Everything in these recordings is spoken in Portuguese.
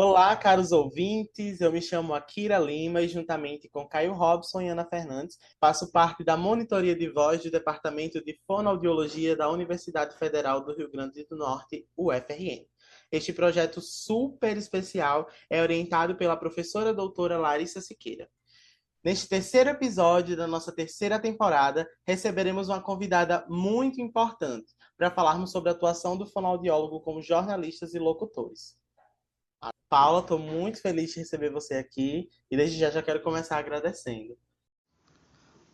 Olá, caros ouvintes. Eu me chamo Akira Lima e, juntamente com Caio Robson e Ana Fernandes, faço parte da monitoria de voz do Departamento de Fonoaudiologia da Universidade Federal do Rio Grande do Norte, UFRN. Este projeto super especial é orientado pela professora doutora Larissa Siqueira. Neste terceiro episódio da nossa terceira temporada, receberemos uma convidada muito importante para falarmos sobre a atuação do fonoaudiólogo como jornalistas e locutores. Paula, estou muito feliz de receber você aqui e desde já quero começar agradecendo.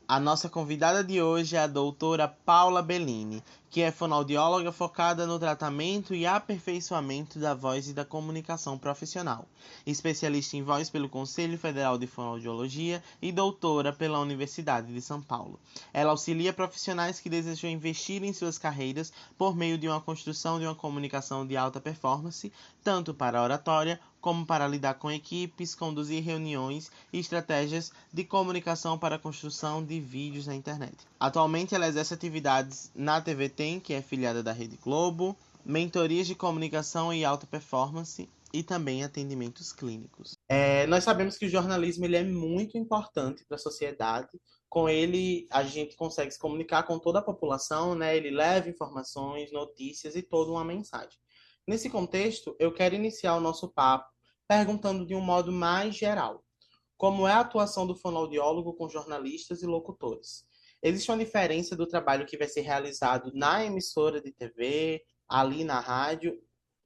A nossa convidada de hoje é a doutora Paula Bellini, que é fonoaudióloga focada no tratamento e aperfeiçoamento da voz e da comunicação profissional, especialista em voz pelo Conselho Federal de Fonoaudiologia e doutora pela Universidade de São Paulo. Ela auxilia profissionais que desejam investir em suas carreiras por meio de uma construção de uma comunicação de alta performance, tanto para a oratória como para lidar com equipes, conduzir reuniões e estratégias de comunicação para a construção de vídeos na internet. Atualmente ela exerce atividades na TV Tem, que é filiada da Rede Globo, mentorias de comunicação e alta performance e também atendimentos clínicos. Nós sabemos que o jornalismo ele é muito importante para a sociedade. Com ele, a gente consegue se comunicar com toda a população, né? Ele leva informações, notícias e toda uma mensagem. Nesse contexto, eu quero iniciar o nosso papo perguntando de um modo mais geral: como é a atuação do fonoaudiólogo com jornalistas e locutores? Existe uma diferença do trabalho que vai ser realizado na emissora de TV, ali na rádio,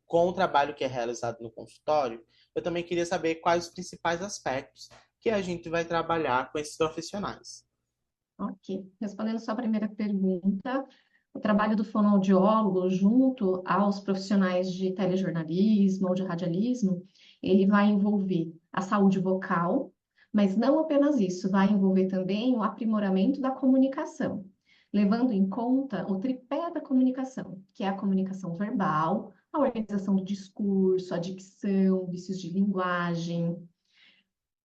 com o trabalho que é realizado no consultório? Eu também queria saber quais os principais aspectos que a gente vai trabalhar com esses profissionais. Ok. Respondendo sua primeira pergunta, o trabalho do fonoaudiólogo junto aos profissionais de telejornalismo ou de radialismo, ele vai envolver a saúde vocal, mas não apenas isso, vai envolver também o aprimoramento da comunicação, levando em conta o tripé da comunicação, que é a comunicação verbal, a organização do discurso, a dicção, vícios de linguagem,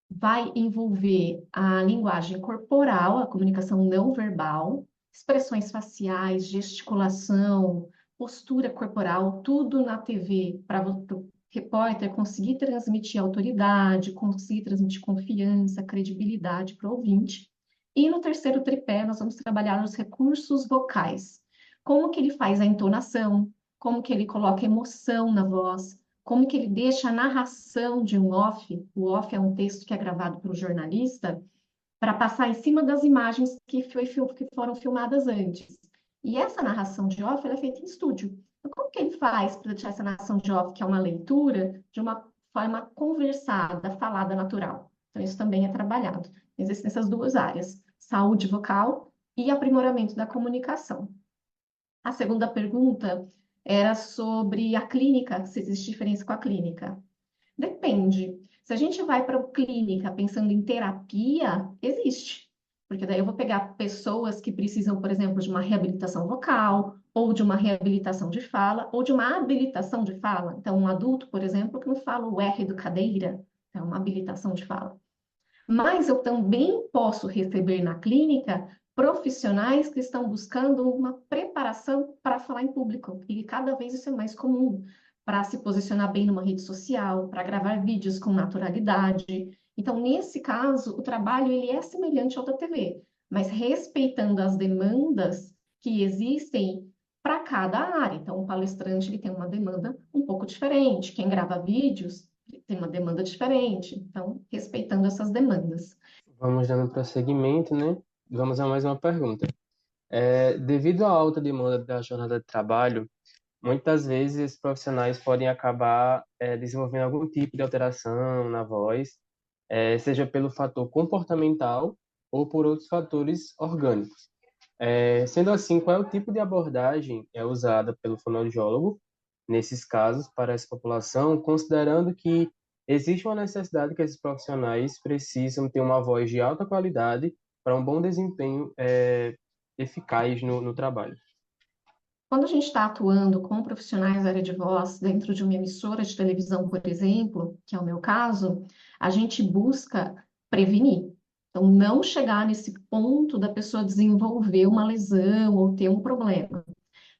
vai envolver a linguagem corporal, a comunicação não verbal, expressões faciais, gesticulação, postura corporal, tudo na TV para o repórter conseguir transmitir autoridade, conseguir transmitir confiança, credibilidade para o ouvinte. E no terceiro tripé, nós vamos trabalhar os recursos vocais. Como que ele faz a entonação, como que ele coloca emoção na voz, como que ele deixa a narração de um off, o off é um texto que é gravado pelo jornalista, para passar em cima das imagens que foram filmadas antes. E essa narração de off é feita em estúdio. Então, como que ele faz para deixar essa narração de off, que é uma leitura, de uma forma conversada, falada, natural? Então, isso também é trabalhado. Existem essas duas áreas, saúde vocal e aprimoramento da comunicação. A segunda pergunta era sobre a clínica, se existe diferença com a clínica. Depende. Se a gente vai para a clínica pensando em terapia, existe. Porque daí eu vou pegar pessoas que precisam, por exemplo, de uma reabilitação vocal, ou de uma reabilitação de fala, ou de uma habilitação de fala. Então, um adulto, por exemplo, que não fala o R do cadeira, é uma habilitação de fala. Mas eu também posso receber na clínica profissionais que estão buscando uma preparação para falar em público, e cada vez isso é mais comum, para se posicionar bem numa rede social, para gravar vídeos com naturalidade. Então, nesse caso, o trabalho ele é semelhante ao da TV, mas respeitando as demandas que existem para cada área. Então, o palestrante ele tem uma demanda um pouco diferente, quem grava vídeos tem uma demanda diferente, então, respeitando essas demandas. Vamos dando prosseguimento, né? Vamos a mais uma pergunta. Devido à alta demanda da jornada de trabalho, muitas vezes esses profissionais podem acabar desenvolvendo algum tipo de alteração na voz, seja pelo fator comportamental ou por outros fatores orgânicos. Sendo assim, qual é o tipo de abordagem usada pelo fonoaudiólogo nesses casos para essa população, considerando que existe uma necessidade que esses profissionais precisam ter uma voz de alta qualidade para um bom desempenho eficaz no trabalho? Quando a gente está atuando com profissionais da área de voz dentro de uma emissora de televisão, por exemplo, que é o meu caso, a gente busca prevenir. Então, não chegar nesse ponto da pessoa desenvolver uma lesão ou ter um problema.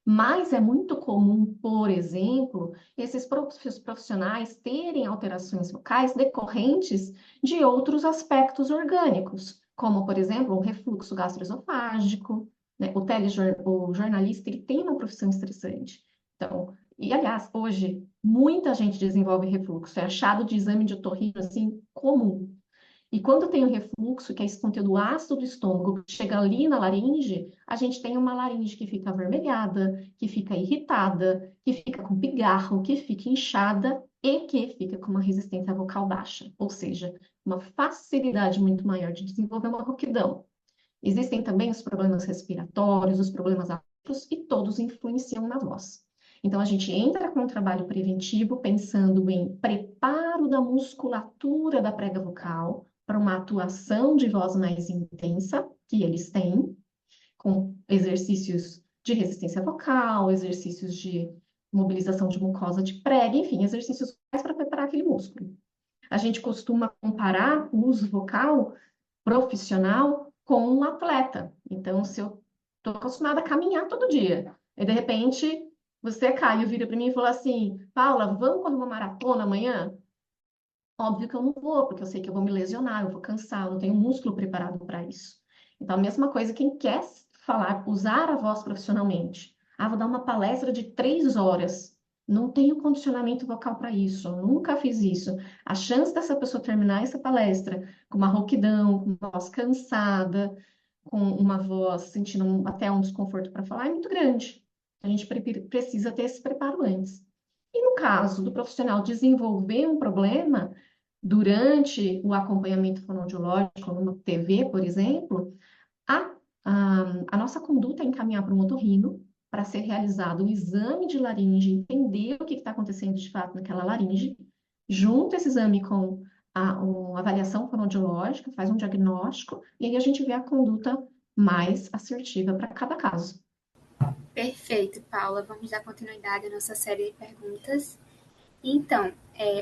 Mas é muito comum, por exemplo, esses profissionais terem alterações vocais decorrentes de outros aspectos orgânicos, como, por exemplo, um refluxo gastroesofágico, né? O jornalista, ele tem uma profissão estressante. Então, e aliás, hoje, muita gente desenvolve refluxo, é achado de exame de otorrino, assim, comum. E quando tem o refluxo, que é esse conteúdo ácido do estômago que chega ali na laringe, a gente tem uma laringe que fica avermelhada, que fica irritada, que fica com pigarro, que fica inchada e que fica com uma resistência vocal baixa, ou seja, uma facilidade muito maior de desenvolver uma rouquidão. Existem também os problemas respiratórios, os problemas agudos, e todos influenciam na voz. Então, a gente entra com um trabalho preventivo pensando em preparo da musculatura da prega vocal para uma atuação de voz mais intensa, que eles têm, com exercícios de resistência vocal, exercícios de mobilização de mucosa de prega, enfim, exercícios para preparar aquele músculo. A gente costuma comparar o uso vocal profissional com um atleta. Então, se eu estou acostumada a caminhar todo dia, e de repente você, Caio, vira para mim e fala assim: Paula, vamos correr uma maratona amanhã? Óbvio que eu não vou, porque eu sei que eu vou me lesionar, eu vou cansar, eu não tenho músculo preparado para isso. Então, a mesma coisa, quem quer falar, usar a voz profissionalmente. Ah, vou dar uma palestra de 3 horas. Não tenho condicionamento vocal para isso, eu nunca fiz isso. A chance dessa pessoa terminar essa palestra com uma rouquidão, com uma voz cansada, com uma voz sentindo até um desconforto para falar, é muito grande. A gente precisa ter esse preparo antes. E no caso do profissional desenvolver um problema, durante o acompanhamento fonoaudiológico, numa TV, por exemplo, a, a nossa conduta é encaminhar para um otorrino para ser realizado um exame de laringe, entender o que está acontecendo de fato naquela laringe, junto esse exame com uma avaliação fonoaudiológica, faz um diagnóstico, e aí a gente vê a conduta mais assertiva para cada caso. Perfeito, Paula. Vamos dar continuidade à nossa série de perguntas. Então,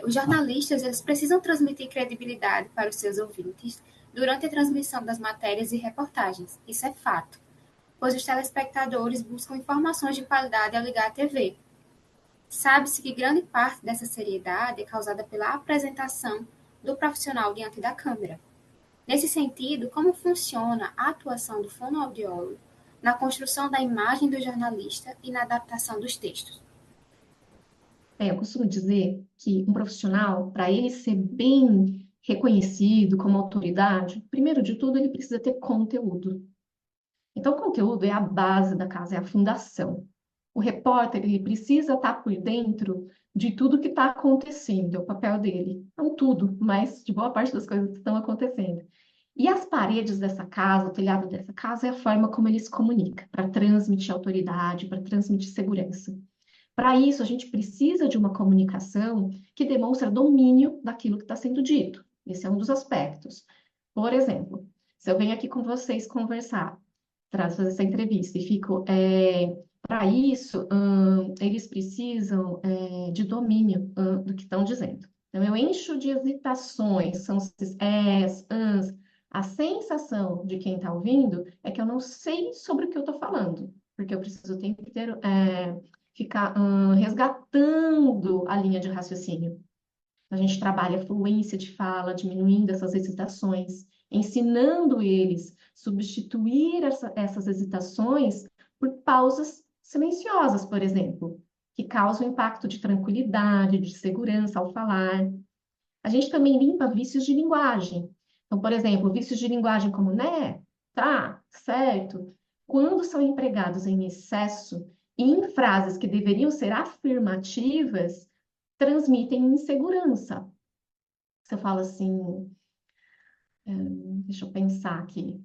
os jornalistas eles precisam transmitir credibilidade para os seus ouvintes durante a transmissão das matérias e reportagens. Isso é fato, pois os telespectadores buscam informações de qualidade ao ligar a TV. Sabe-se que grande parte dessa seriedade é causada pela apresentação do profissional diante da câmera. Nesse sentido, como funciona a atuação do fonoaudiólogo na construção da imagem do jornalista e na adaptação dos textos? Eu costumo dizer que um profissional, para ele ser bem reconhecido como autoridade, primeiro de tudo, ele precisa ter conteúdo. Então, o conteúdo é a base da casa, é a fundação. O repórter, ele precisa estar por dentro de tudo que está acontecendo, é o papel dele. Não tudo, mas de boa parte das coisas que estão acontecendo. E as paredes dessa casa, o telhado dessa casa, é a forma como ele se comunica, para transmitir autoridade, para transmitir segurança. Para isso, a gente precisa de uma comunicação que demonstre domínio daquilo que está sendo dito. Esse é um dos aspectos. Por exemplo, se eu venho aqui com vocês conversar, fazer essa entrevista e fico, para isso, eles precisam de domínio do que estão dizendo. Então, eu encho de hesitações, são esses es, ans. A sensação de quem está ouvindo é que eu não sei sobre o que eu estou falando, porque eu preciso o tempo inteiro ficar resgatando a linha de raciocínio. A gente trabalha a fluência de fala, diminuindo essas hesitações, ensinando eles substituir essas hesitações por pausas silenciosas, por exemplo, que causam impacto de tranquilidade, de segurança ao falar. A gente também limpa vícios de linguagem. Então, por exemplo, vícios de linguagem como né, tá, certo, quando são empregados em excesso e em frases que deveriam ser afirmativas, transmitem insegurança. Você fala assim, deixa eu pensar aqui.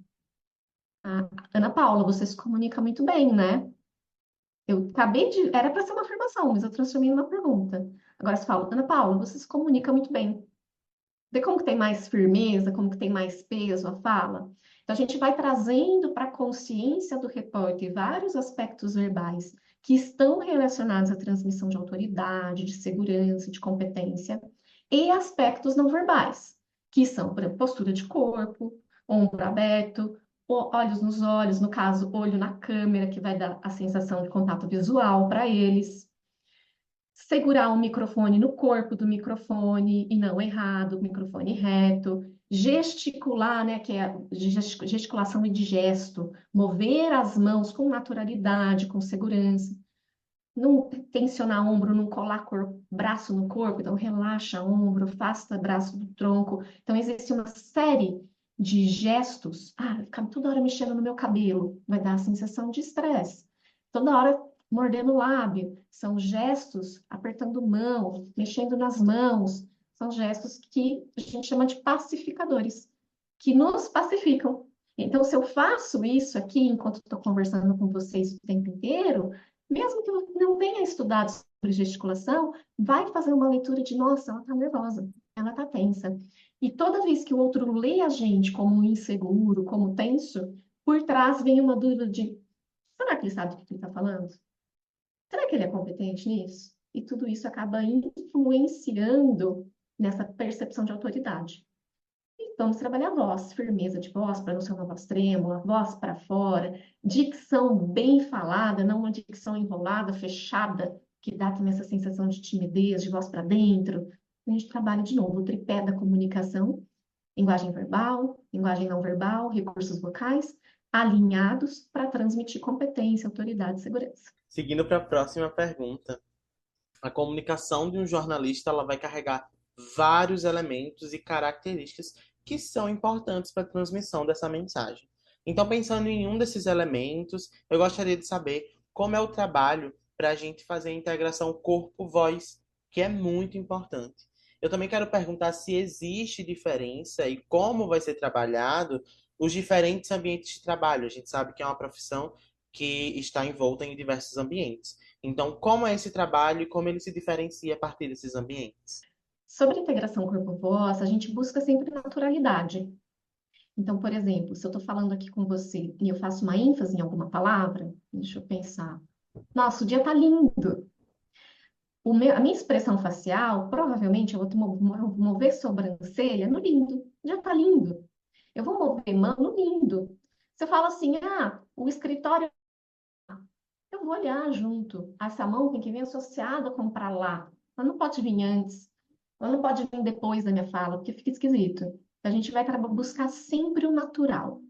Ana Paula, você se comunica muito bem, né? Eu acabei de. Era para ser uma afirmação, mas eu transformei numa pergunta. Agora você fala, Ana Paula, você se comunica muito bem. Vê como que tem mais firmeza, como que tem mais peso a fala? Então, a gente vai trazendo para a consciência do repórter vários aspectos verbais que estão relacionados à transmissão de autoridade, de segurança, de competência, e aspectos não verbais, que são, por exemplo, postura de corpo, ombro aberto, olhos nos olhos, no caso, olho na câmera, que vai dar a sensação de contato visual para eles. Segurar o microfone no corpo do microfone e não errado, o microfone reto. Gesticular, né, que é a gesticulação e de gesto. Mover as mãos com naturalidade, com segurança. Não tensionar ombro, não colar braço no corpo, então relaxa ombro, afasta braço do tronco. Então, existe uma série de gestos. Ficar toda hora mexendo no meu cabelo, vai dar a sensação de estresse. Toda hora mordendo o lábio, são gestos apertando mão, mexendo nas mãos, são gestos que a gente chama de pacificadores, que nos pacificam. Então, se eu faço isso aqui enquanto estou conversando com vocês o tempo inteiro, mesmo que você não tenha estudado sobre gesticulação, vai fazer uma leitura de, nossa, ela está nervosa, ela está tensa. E toda vez que o outro lê a gente como inseguro, como tenso, por trás vem uma dúvida de, será que ele sabe o que ele está falando? Será que ele é competente nisso? E tudo isso acaba influenciando nessa percepção de autoridade. E vamos trabalhar a voz, firmeza de voz, para não ser uma voz trêmula, voz para fora, dicção bem falada, não uma dicção enrolada, fechada, que dá também essa sensação de timidez, de voz para dentro. A gente trabalha de novo o tripé da comunicação, linguagem verbal, linguagem não verbal, recursos vocais, alinhados para transmitir competência, autoridade e segurança. Seguindo para a próxima pergunta. A comunicação de um jornalista ela vai carregar vários elementos e características que são importantes para a transmissão dessa mensagem. Então, pensando em um desses elementos, eu gostaria de saber como é o trabalho para a gente fazer a integração corpo-voz, que é muito importante. Eu também quero perguntar se existe diferença e como vai ser trabalhado os diferentes ambientes de trabalho. A gente sabe que é uma profissão que está envolta em diversos ambientes. Então, como é esse trabalho e como ele se diferencia a partir desses ambientes? Sobre a integração corpo-voz, a gente busca sempre naturalidade. Então, por exemplo, se eu estou falando aqui com você e eu faço uma ênfase em alguma palavra, deixa eu pensar. Nossa, o dia tá lindo. A minha expressão facial, provavelmente, eu vou mover sobrancelha no lindo. O dia tá lindo. Eu vou mover mão no lindo. Você fala assim, o escritório, eu vou olhar junto. Essa mão tem que vir associada com para lá. Ela não pode vir antes. Ela não pode vir depois da minha fala, porque fica esquisito. A gente vai buscar sempre o natural.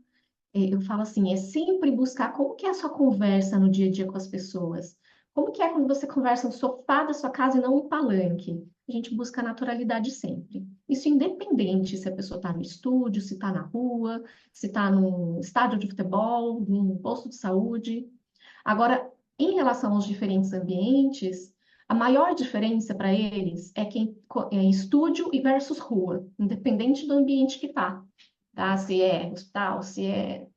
Eu falo assim, é sempre buscar como que é a sua conversa no dia a dia com as pessoas. Como que é quando você conversa no sofá da sua casa e não no palanque? A gente busca a naturalidade sempre. Isso independente se a pessoa está no estúdio, se está na rua, se está num estádio de futebol, num posto de saúde. Agora, em relação aos diferentes ambientes, a maior diferença para eles é estúdio e versus rua, independente do ambiente que está. Tá? Se é hospital, se é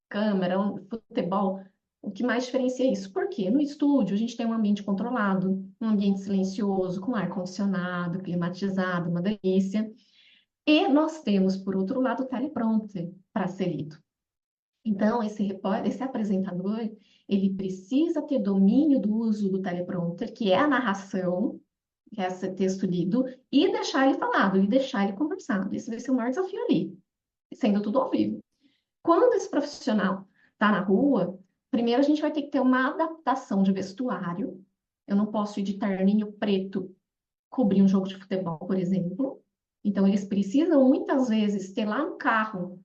câmera, futebol, o que mais diferencia é isso? Porque no estúdio a gente tem um ambiente controlado, um ambiente silencioso, com ar-condicionado, climatizado, uma delícia. E nós temos, por outro lado, o teleprompter para ser lido. Então, esse apresentador, ele precisa ter domínio do uso do teleprompter, que é a narração, que é esse texto lido, e deixar ele falado, e deixar ele conversado. Esse vai ser o maior desafio ali, sendo tudo ao vivo. Quando esse profissional está na rua, primeiro a gente vai ter que ter uma adaptação de vestuário. Eu não posso ir de terninho preto cobrir um jogo de futebol, por exemplo. Então, eles precisam, muitas vezes, ter lá no carro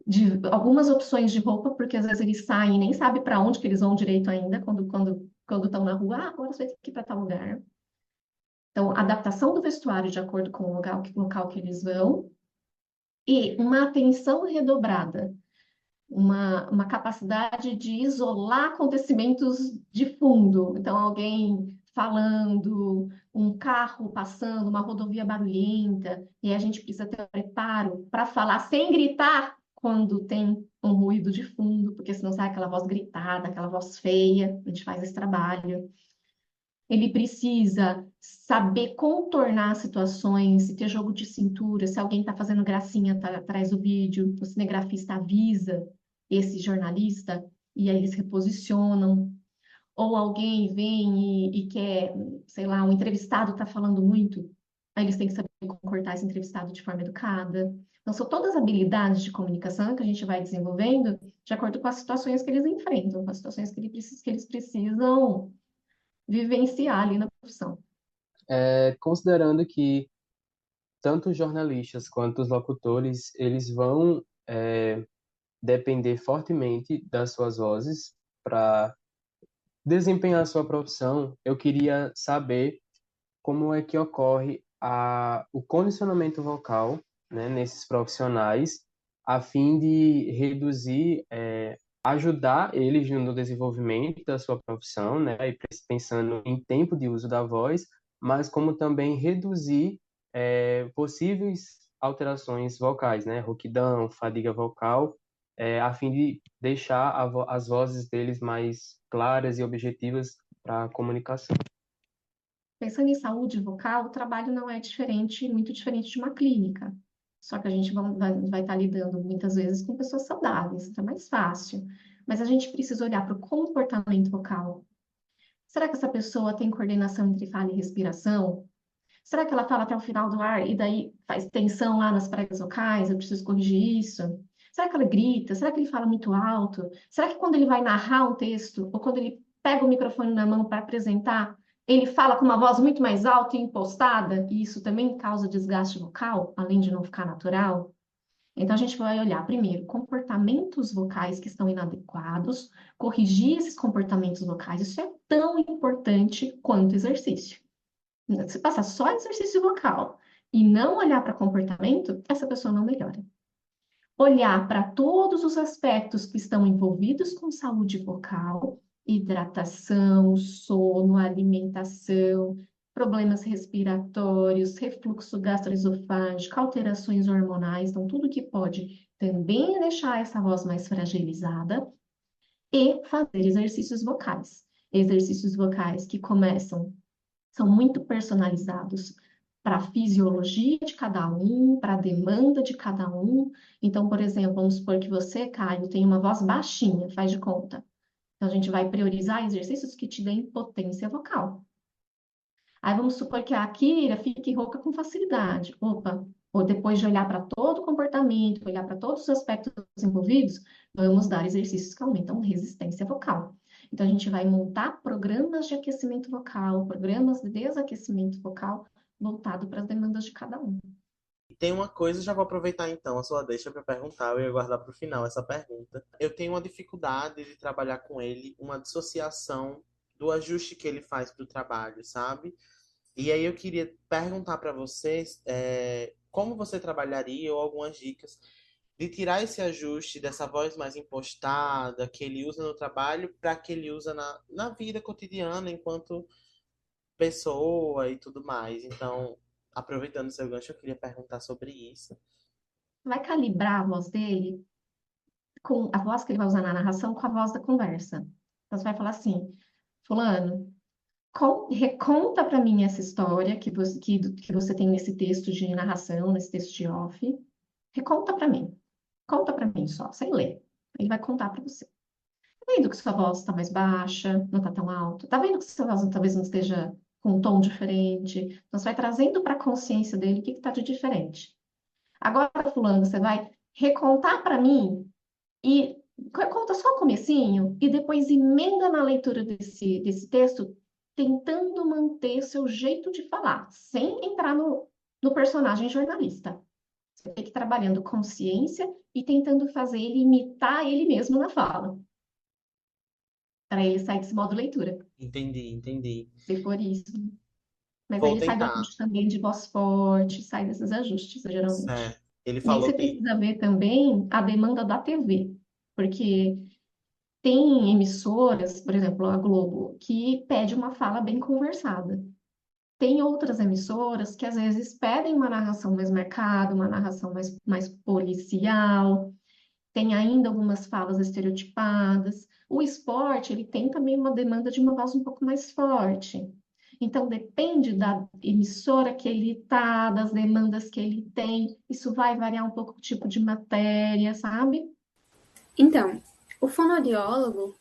de algumas opções de roupa, porque às vezes eles saem e nem sabem para onde que eles vão direito ainda, quando estão na rua. Agora você vai ter que ir para tal lugar. Então, adaptação do vestuário de acordo com o local que eles vão. E uma atenção redobrada. Uma capacidade de isolar acontecimentos de fundo. Então, alguém falando, um carro passando, uma rodovia barulhenta, e a gente precisa ter preparo para falar sem gritar quando tem um ruído de fundo, porque senão sai aquela voz gritada, aquela voz feia. A gente faz esse trabalho. Ele precisa saber contornar situações, se ter jogo de cintura, se alguém está fazendo gracinha atrás do vídeo, o cinegrafista avisa esse jornalista e aí eles reposicionam. Ou alguém vem e quer, sei lá, um entrevistado está falando muito, aí eles têm que saber comportar esse entrevistado de forma educada. Então, são todas habilidades de comunicação que a gente vai desenvolvendo de acordo com as situações que eles enfrentam, com as situações que eles precisam vivenciar ali na profissão. Considerando que tanto os jornalistas quanto os locutores, eles vão depender fortemente das suas vozes para desempenhar a sua profissão, eu queria saber como é que ocorre o condicionamento vocal, né, nesses profissionais, a fim de reduzir, ajudar eles no desenvolvimento da sua profissão, né, e pensando em tempo de uso da voz, mas como também reduzir possíveis alterações vocais, né, rouquidão, fadiga vocal, a fim de deixar as vozes deles mais claras e objetivas para a comunicação. Pensando em saúde vocal, o trabalho não é diferente, muito diferente de uma clínica. Só que a gente vai estar lidando muitas vezes com pessoas saudáveis, então é mais fácil. Mas a gente precisa olhar para o comportamento vocal. Será que essa pessoa tem coordenação entre fala e respiração? Será que ela fala até o final do ar e daí faz tensão lá nas pregas vocais? Eu preciso corrigir isso. Será que ela grita? Será que ele fala muito alto? Será que quando ele vai narrar um texto ou quando ele pega o microfone na mão para apresentar, ele fala com uma voz muito mais alta e impostada? E isso também causa desgaste vocal, além de não ficar natural? Então, a gente vai olhar primeiro comportamentos vocais que estão inadequados, corrigir esses comportamentos vocais. Isso é tão importante quanto exercício. Se passar só exercício vocal e não olhar para comportamento, essa pessoa não melhora. Olhar para todos os aspectos que estão envolvidos com saúde vocal, hidratação, sono, alimentação, problemas respiratórios, refluxo gastroesofágico, alterações hormonais, então tudo que pode também deixar essa voz mais fragilizada e fazer exercícios vocais. Exercícios vocais que são muito personalizados para a fisiologia de cada um, para a demanda de cada um. Então, por exemplo, vamos supor que você, Caio, tem uma voz baixinha, faz de conta. Então, a gente vai priorizar exercícios que te deem potência vocal. Aí vamos supor que a Kira fique rouca com facilidade. Opa, ou depois de olhar para todo o comportamento, olhar para todos os aspectos envolvidos, vamos dar exercícios que aumentam resistência vocal. Então, a gente vai montar programas de aquecimento vocal, programas de desaquecimento vocal, voltado para as demandas de cada um. Tem uma coisa, já vou aproveitar então a sua deixa para perguntar, eu ia guardar para o final essa pergunta. Eu tenho uma dificuldade de trabalhar com ele, uma dissociação do ajuste que ele faz para o trabalho, sabe? E aí eu queria perguntar para vocês como você trabalharia ou algumas dicas de tirar esse ajuste dessa voz mais impostada que ele usa no trabalho para que ele usa na vida cotidiana enquanto pessoa e tudo mais. Então, aproveitando o seu gancho, eu queria perguntar sobre isso. Vai calibrar a voz dele com a voz que ele vai usar na narração com a voz da conversa. Então, você vai falar assim, fulano, reconta para mim essa história que você tem nesse texto de narração, nesse texto de off. Reconta para mim. Conta para mim só, sem ler. Ele vai contar para você. Tá vendo que sua voz está mais baixa, não está tão alta? Tá vendo que sua voz talvez não esteja com um tom diferente? Então, você vai trazendo para a consciência dele o que está de diferente. Agora, fulano, você vai recontar para mim e conta só o comecinho e depois emenda na leitura desse texto, tentando manter seu jeito de falar, sem entrar no personagem jornalista. Você tem que ir trabalhando consciência e tentando fazer ele imitar ele mesmo na fala. Para ele sair desse modo leitura. Entendi. Se for isso. Mas aí Vou ele sai do tentar. ajuste também de voz forte, sai desses ajustes, geralmente. Certo. Ele E aí falou você que precisa ver também a demanda da TV. Porque tem emissoras, por exemplo, a Globo, que pede uma fala bem conversada. Tem outras emissoras que às vezes pedem uma narração mais marcada, uma narração mais policial. Tem ainda algumas falas estereotipadas. O esporte, ele tem também uma demanda de uma voz um pouco mais forte. Então, depende da emissora que ele está, das demandas que ele tem. Isso vai variar um pouco o tipo de matéria, sabe? Então, o fonoaudiólogo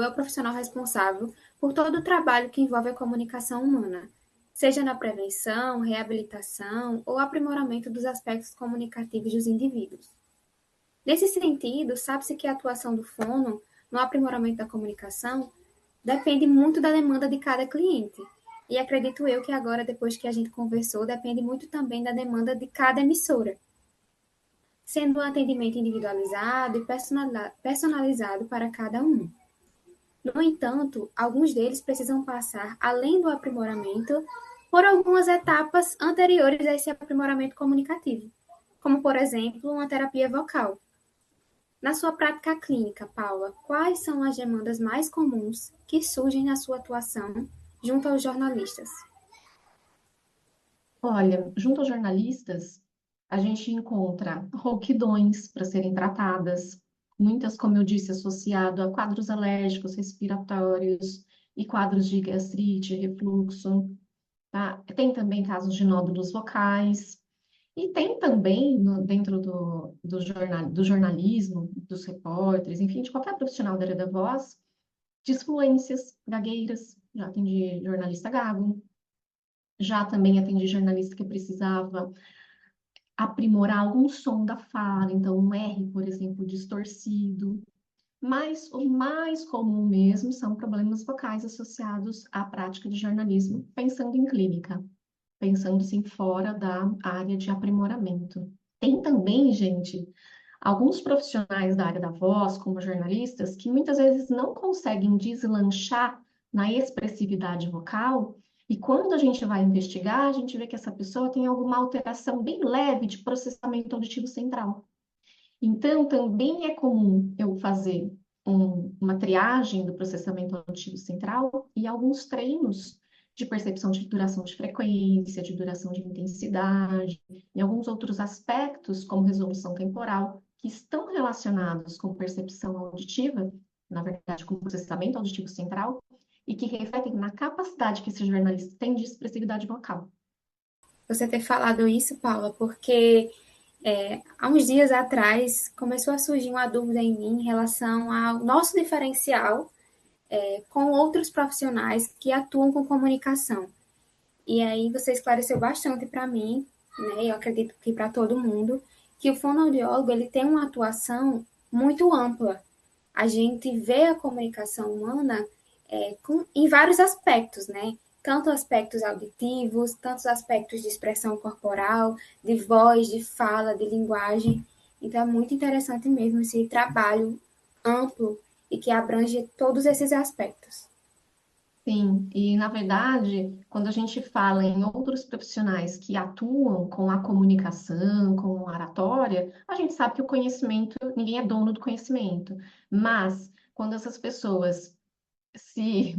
é o profissional responsável por todo o trabalho que envolve a comunicação humana, seja na prevenção, reabilitação ou aprimoramento dos aspectos comunicativos dos indivíduos. Nesse sentido, sabe-se que a atuação do fono no aprimoramento da comunicação depende muito da demanda de cada cliente. E acredito eu que agora, depois que a gente conversou, depende muito também da demanda de cada emissora, sendo um atendimento individualizado e personalizado para cada um. No entanto, alguns deles precisam passar, além do aprimoramento, por algumas etapas anteriores a esse aprimoramento comunicativo, como, por exemplo, uma terapia vocal. Na sua prática clínica, Paula, quais são as demandas mais comuns que surgem na sua atuação junto aos jornalistas? Olha, junto aos jornalistas, a gente encontra rouquidões para serem tratadas, muitas, como eu disse, associado a quadros alérgicos respiratórios e quadros de gastrite, refluxo, tá? Tem também casos de nódulos vocais, e tem também, dentro do jornalismo, dos repórteres, enfim, de qualquer profissional da área da voz, disfluências, gagueiras, já atendi jornalista gago, já também atendi jornalista que precisava aprimorar algum som da fala, então um R, por exemplo, distorcido. Mas o mais comum mesmo são problemas vocais associados à prática de jornalismo, pensando em clínica, pensando sim fora da área de aprimoramento. Tem também, gente, alguns profissionais da área da voz, como jornalistas, que muitas vezes não conseguem deslanchar na expressividade vocal, e quando a gente vai investigar, a gente vê que essa pessoa tem alguma alteração bem leve de processamento auditivo central. Então, também é comum eu fazer uma triagem do processamento auditivo central e alguns treinos de percepção de duração de frequência, de duração de intensidade, e alguns outros aspectos, como resolução temporal, que estão relacionados com percepção auditiva, na verdade, com processamento auditivo central, e que refletem na capacidade que esse jornalista tem de expressividade vocal. Você ter falado isso, Paula, porque há uns dias atrás começou a surgir uma dúvida em mim em relação ao nosso diferencial com outros profissionais que atuam com comunicação. E aí você esclareceu bastante para mim, né? Eu acredito que para todo mundo, que o fonoaudiólogo ele tem uma atuação muito ampla. A gente vê a comunicação humana em vários aspectos, né? Tanto aspectos auditivos, tantos aspectos de expressão corporal, de voz, de fala, de linguagem. Então é muito interessante mesmo esse trabalho amplo e que abrange todos esses aspectos. Sim, e na verdade, quando a gente fala em outros profissionais que atuam com a comunicação, com a oratória, a gente sabe que o conhecimento, ninguém é dono do conhecimento, mas quando essas pessoas se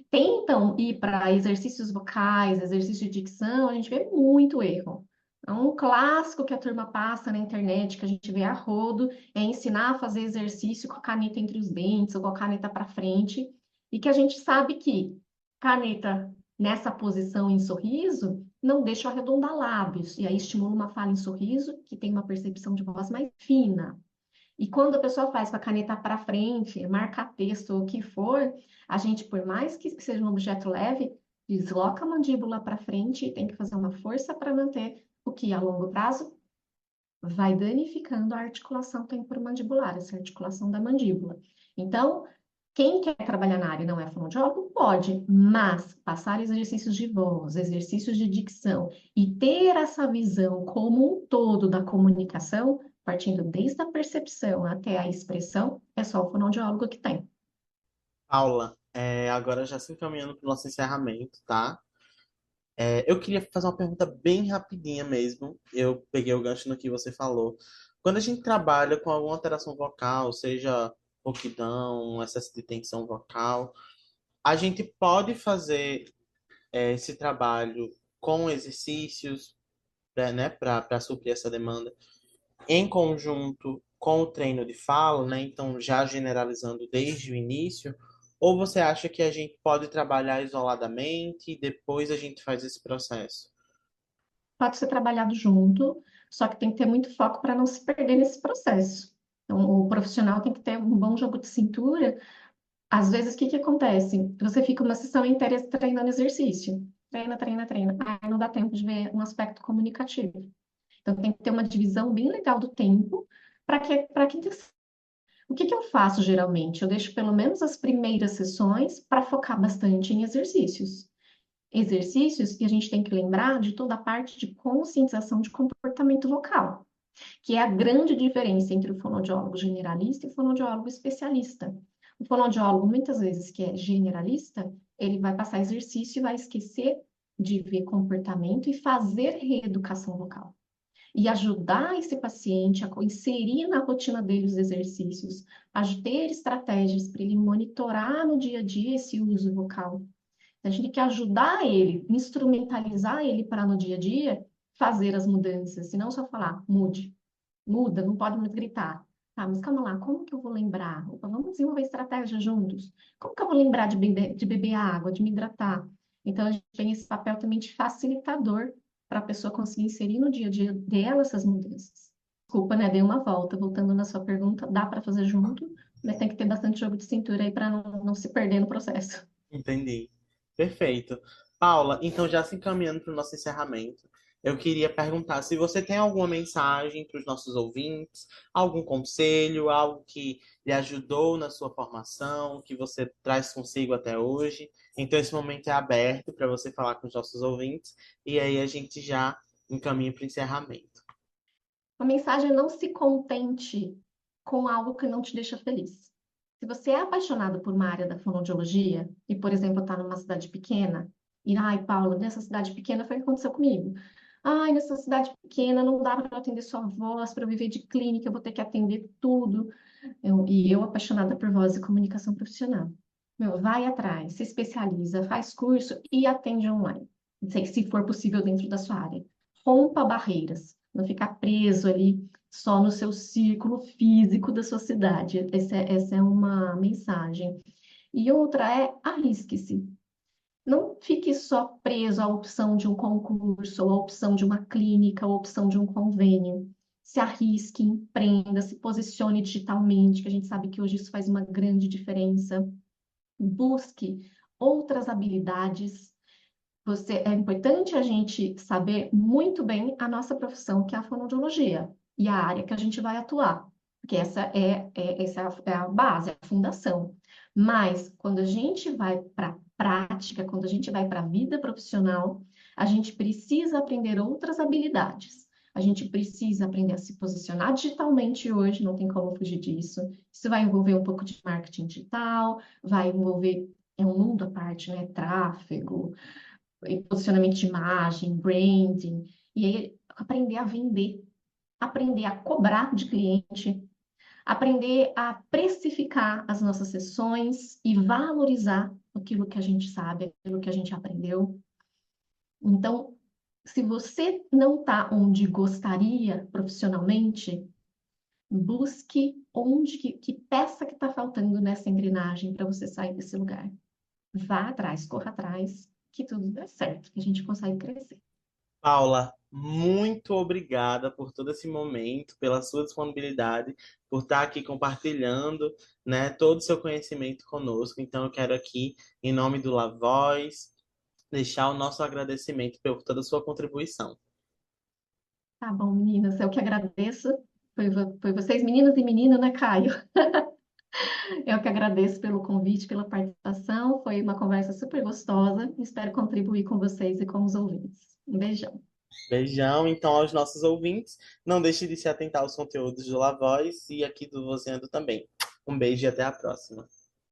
tentam ir para exercícios vocais, exercício de dicção, a gente vê muito erro. É um clássico que a turma passa na internet, que a gente vê a rodo, é ensinar a fazer exercício com a caneta entre os dentes ou com a caneta para frente, e que a gente sabe que caneta nessa posição em sorriso não deixa arredondar lábios, e aí estimula uma fala em sorriso que tem uma percepção de voz mais fina. E quando a pessoa faz com a caneta para frente, marca texto ou o que for, a gente, por mais que seja um objeto leve, desloca a mandíbula para frente e tem que fazer uma força para manter o que, a longo prazo, vai danificando a articulação temporomandibular, essa articulação da mandíbula. Então, quem quer trabalhar na área e não é fonoaudiólogo, pode, mas passar exercícios de voz, exercícios de dicção e ter essa visão como um todo da comunicação, partindo desde a percepção até a expressão, é só o fonoaudiólogo que tem. Paula, agora já se encaminhando para o nosso encerramento, tá? Eu queria fazer uma pergunta bem rapidinha mesmo. Eu peguei o gancho no que você falou. Quando a gente trabalha com alguma alteração vocal, seja rouquidão, excesso de tensão vocal, a gente pode fazer esse trabalho com exercícios, né, para suprir essa demanda, em conjunto com o treino de fala, né? Então, já generalizando desde o início, ou você acha que a gente pode trabalhar isoladamente e depois a gente faz esse processo? Pode ser trabalhado junto, só que tem que ter muito foco para não se perder nesse processo. Então, o profissional tem que ter um bom jogo de cintura. Às vezes, o que que acontece? Você fica uma sessão inteira treinando exercício. treina, treina, treina. Aí não dá tempo de ver um aspecto comunicativo. Então tem que ter uma divisão bem legal do tempo para que o que que eu faço geralmente? Eu deixo pelo menos as primeiras sessões para focar bastante em exercícios. Exercícios, e a gente tem que lembrar de toda a parte de conscientização de comportamento vocal, que é a grande diferença entre o fonoaudiólogo generalista e o fonoaudiólogo especialista. O fonoaudiólogo, muitas vezes, que é generalista, ele vai passar exercício e vai esquecer de ver comportamento e fazer reeducação vocal. E ajudar esse paciente a inserir na rotina dele os exercícios, a ter estratégias para ele monitorar no dia a dia esse uso vocal. A gente tem que ajudar ele, instrumentalizar ele para no dia a dia fazer as mudanças, e não só falar, mude, muda, não pode mais gritar. Tá, mas calma lá, como que eu vou lembrar? Opa, vamos desenvolver estratégia juntos. Como que eu vou lembrar de beber água, de me hidratar? Então, a gente tem esse papel também de facilitador para a pessoa conseguir inserir no dia a dia dela essas mudanças. Desculpa, né? Dei uma volta. Voltando na sua pergunta, dá para fazer junto, mas tem que ter bastante jogo de cintura aí para não se perder no processo. Entendi. Perfeito. Paula, então já se encaminhando para o nosso encerramento, eu queria perguntar se você tem alguma mensagem para os nossos ouvintes, algum conselho, algo que lhe ajudou na sua formação, que você traz consigo até hoje. Então esse momento é aberto para você falar com os nossos ouvintes e aí a gente já encaminha para o encerramento. A mensagem é: não se contente com algo que não te deixa feliz. Se você é apaixonado por uma área da fonoaudiologia e, por exemplo, está numa cidade pequena, e, ai, Paulo, nessa cidade pequena foi o que aconteceu comigo. Ai, nessa cidade pequena não dá para eu atender sua voz, para eu viver de clínica, eu vou ter que atender tudo. E eu apaixonada por voz e comunicação profissional. Meu, vai atrás, se especializa, faz curso e atende online. Se for possível dentro da sua área. Rompa barreiras, não ficar preso ali só no seu círculo físico da sua cidade. Essa é uma mensagem. E outra é: arrisque-se. Não fique só preso à opção de um concurso, ou à opção de uma clínica, ou à opção de um convênio. Se arrisque, empreenda, se posicione digitalmente, que a gente sabe que hoje isso faz uma grande diferença. Busque outras habilidades. É importante a gente saber muito bem a nossa profissão, que é a fonoaudiologia, e a área que a gente vai atuar, porque essa é a base, é a fundação. Mas, quando a gente vai para a prática, quando a gente vai para a vida profissional, a gente precisa aprender outras habilidades. A gente precisa aprender a se posicionar digitalmente hoje, não tem como fugir disso. Isso vai envolver um pouco de marketing digital, vai envolver, é um mundo à parte, né? Tráfego, posicionamento de imagem, branding, e aí aprender a vender, aprender a cobrar de cliente, aprender a precificar as nossas sessões e valorizar aquilo que a gente sabe, aquilo que a gente aprendeu. Então, se você não está onde gostaria profissionalmente, busque que peça que está faltando nessa engrenagem para você sair desse lugar. Vá atrás, corra atrás, que tudo dá certo, que a gente consegue crescer. Paula, muito obrigada por todo esse momento, pela sua disponibilidade, por estar aqui compartilhando, né, todo o seu conhecimento conosco. Então, eu quero aqui, em nome do La Voz, deixar o nosso agradecimento por toda a sua contribuição. Tá bom, meninas, eu que agradeço. Foi vocês, meninas e menino, né, Caio? Eu que agradeço pelo convite, pela participação. Foi uma conversa super gostosa. Espero contribuir com vocês e com os ouvintes. Um beijão. Beijão, então, aos nossos ouvintes. Não deixe de se atentar aos conteúdos do La Voz e aqui do Vozeando também. Um beijo e até a próxima.